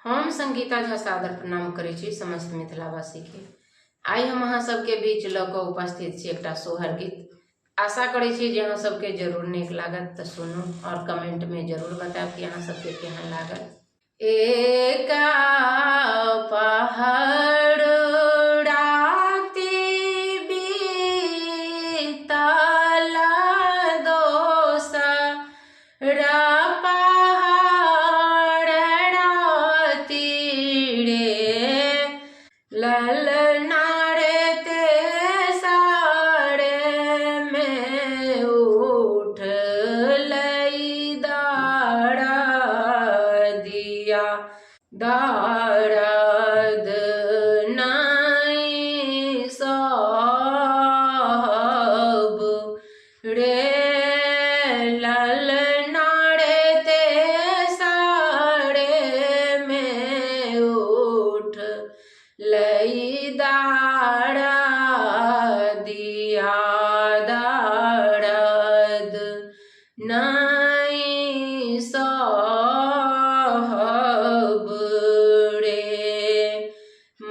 हम संगीता झा सादर प्रणाम करै छी समस्त मिथिलावासी के। आई हम अहाँ सबके बीच लऽ कऽ उपस्थित छी एकटा सोहर गीत। आशा करै छी जे अहाँ सबके जरूर नीक लागत, तऽ सुनू और कमेंट में जरूर बतायब कि अहाँ सबके केहन लागल। एका पहाड़ राति बीतला दोसरा पहाड़ राति रे ललना रे तेसारे में उठ लई दाड़ा दिया दारद नहीं सब रे ललना रे तेसारे में उठ लई दाड़ा दिया दारद नहीं सब रे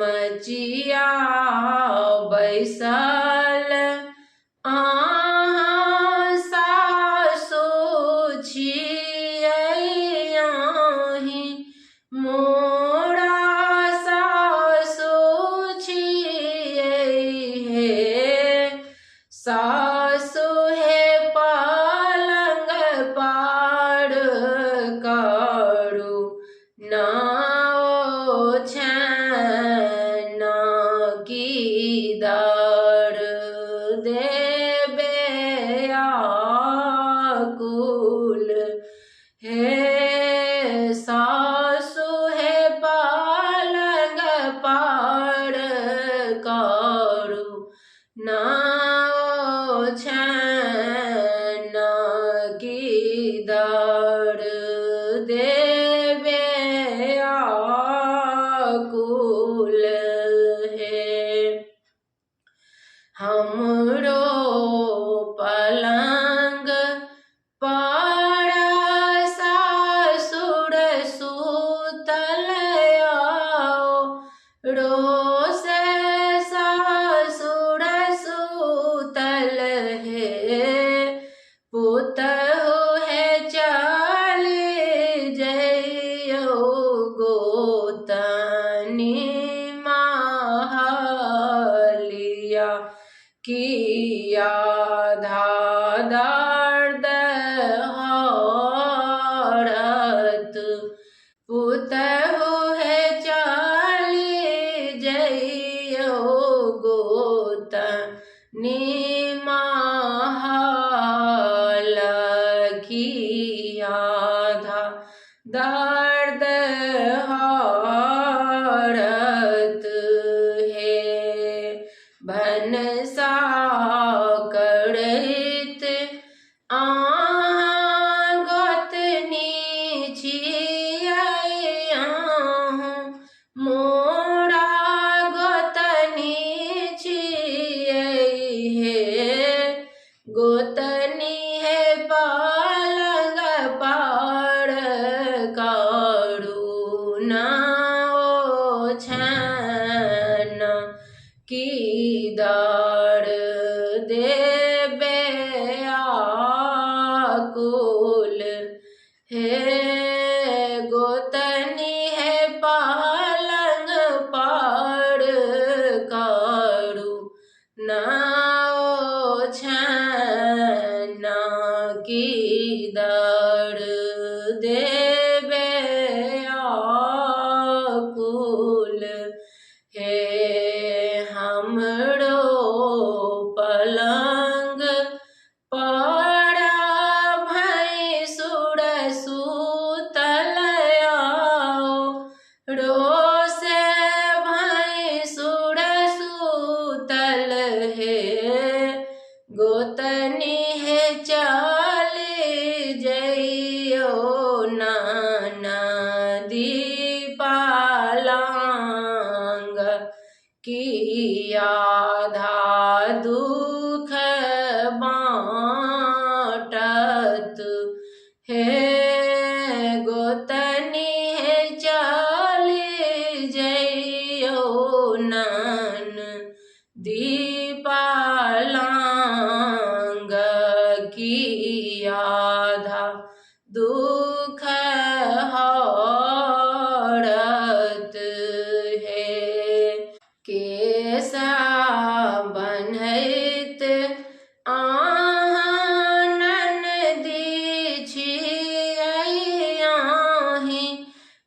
मचिया बैसल अहाँ सासु छियहि मोरा सासु छियै हे सासु हे पलंग पार करू नाओ छन की दर देबे आकुल हे सासु हे पलंग पार करू नाओ छन की दर देबे आकुल हे हमरो पलंग पर सासुर सुतल आओ रोसे सासुर सुतल हे पुतहु हे चली जइयो गोतनी महलिया किया दर्द हरत पुतहु हे चली जइयो गोतनी महल किया दर्द हरत हे भनसा करैत अहाँ गोतनी छियै अहूँ मोरा गोतनी छियै हे गोतनी हे पलंग पार करू नाओ छन की दर देबे आकुल हे गोतनी हे पलंग पार करू नाओ छन की दर देबे आकुल हे हमरो पलंग पर भैंसुर सुतल आओ रोसे भैंसुर सुतल हे गोतनी हे चली जइयो ननदी पालांग किया दुख बाँटत हे गोतनी हे चल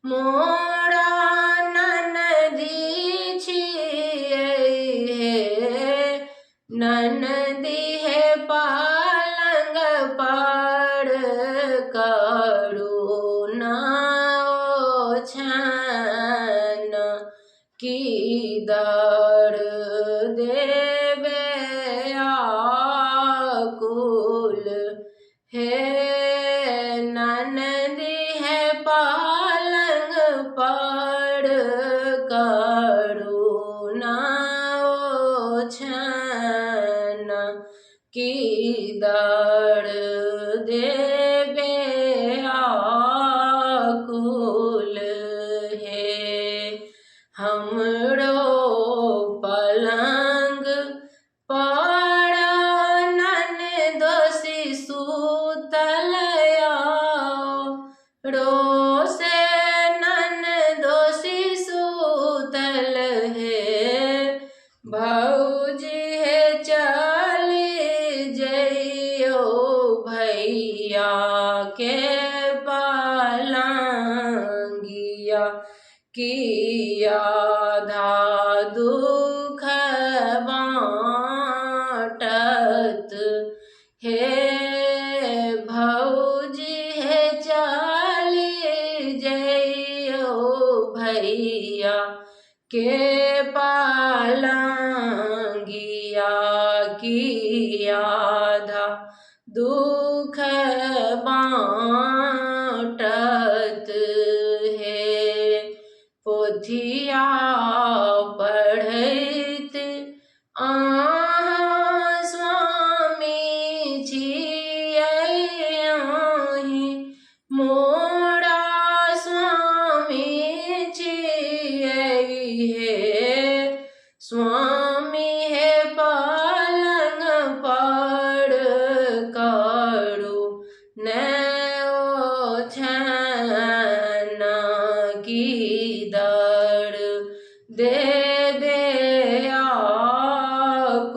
मोरा ननदी छियै हे, ननदी हे पालंग पर करुणा ओछान, की दर देवे आकुल हे, ननदी है पालंग पर करुणा ओछान, की दर देवे आकुल हे। हमरो पलंग पर ननदोसी सुतल रोसे, ननदोसी सुतल हे, भौजी हे चली जइयो भैया के पलंगिया, किया धा दुख बाँटत हे, भौजी हे चली जइयो भैया के पलंगिया, किया धा दुख बाँटत हे। पोथिया पढ़ैत अहाँ स्वामी छियै अहीं, मोरा स्वामी छियै हे, स्वामी हे पालंग पर करुणा ओछान, की दर देवे आकुल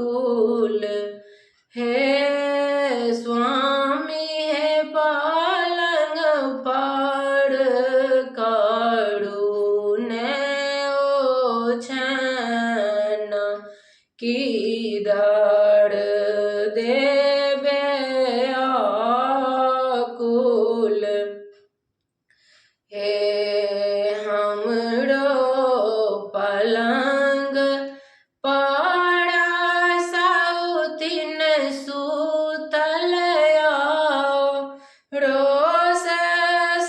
हे, स्वामी हे पालंग पर करुणा ओछान, की दर देवे आकुल हे। हमरो पलंग पर सौतीन सुतल रोस,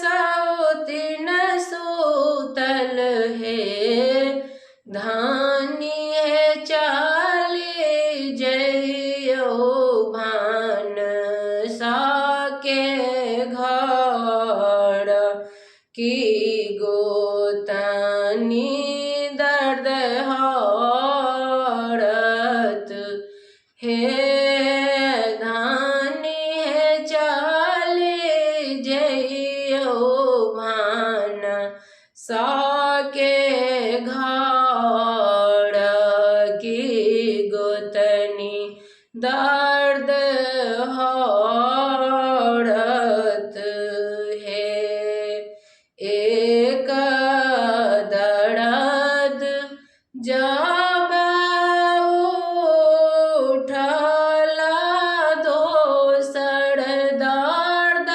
सौतीन सुतल हे, धानी हे चली जइयो भानसा के घर, की गोतनी दर्द हरत हे, धानी हे चली जइयो भानसा के घर, की गोतनी दर्द हरत हे। एक दर्द जब उठल, दोसर दर्द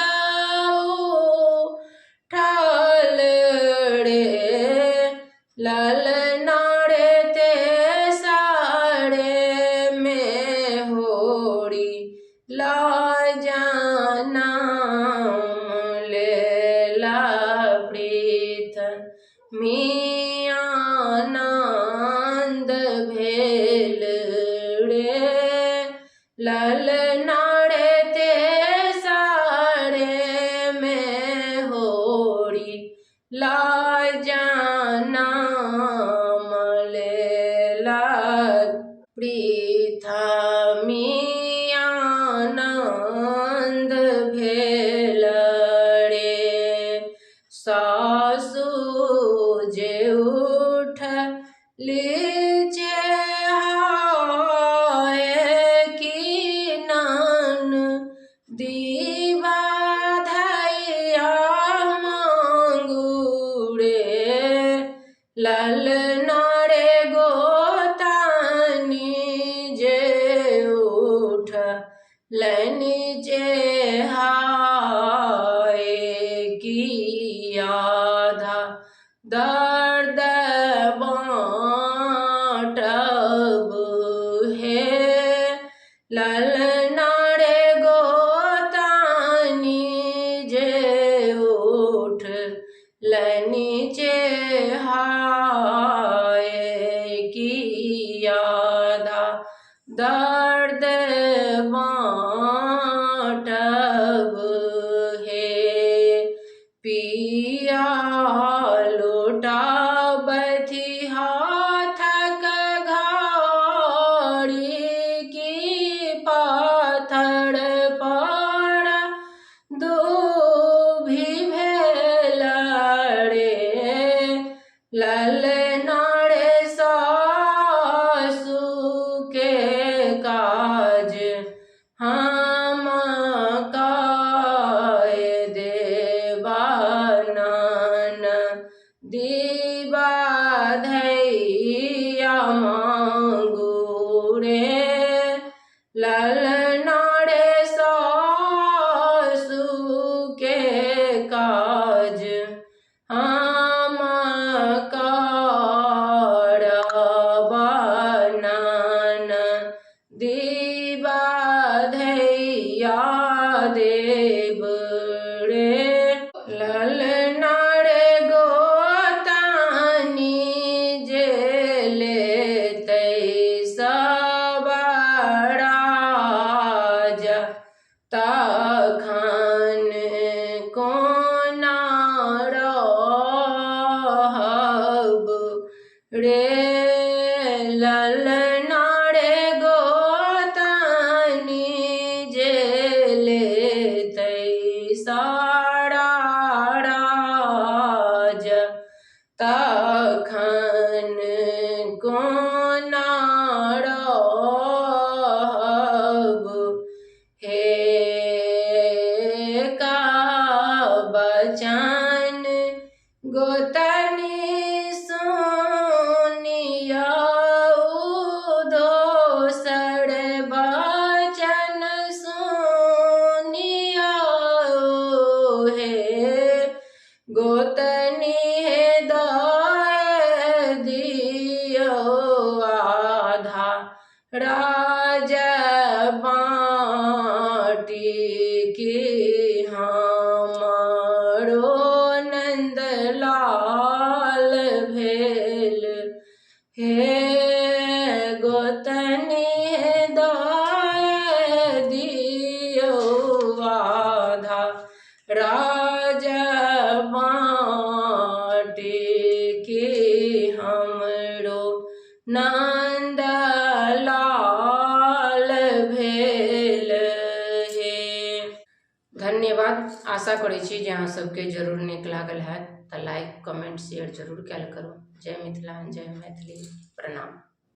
उठल रे, ललना रे तेसरे में होरी लाजना लेला प्रीत मियानंद भेल रे, ललना रे तेसरे में होरी लाजना लेला प्रीत मियानंद भेल रे। सासु जे उठली हाय की नान दीवा धैया मांगुर ललना रे गोतानी जे उठ नीचे हाय किया था दर्द बाँटब है ललना रे गोतानी जे उठ नीचे हाय किया था दर्द बाँटब है पिया लौटाबथि हाथक घाड़ी की पाथर पर दूभी भेल रे ललना रे सासु के काज हम काय देवानन दीबा धैया मांगू रे ललना रे सासु के काज हम करबानन दीबा धैया देव रे ललना रे गोतानी जे लेतै सब राज तखन कोना रहब रे ललना रे गोतानी जे लेतै सारा राज तखन कोना रहब हे का बचन गोतनी सुनिया दोसर बचन सुनिया हे गोतनी हे दय दियो आधा राज बाटी की हमरो नंदलाल भेल हे गोतनी हे दय दियो आधा राज बाटी की हमरो नंदलाल भेल हे। धन्यवाद। आशा करै छी जे अहाँ सबके जरूर नीक लागल हैत तऽ लाइक कमेंट शेयर जरूर कयल करू। जय मिथिला जय मैथिली। प्रणाम।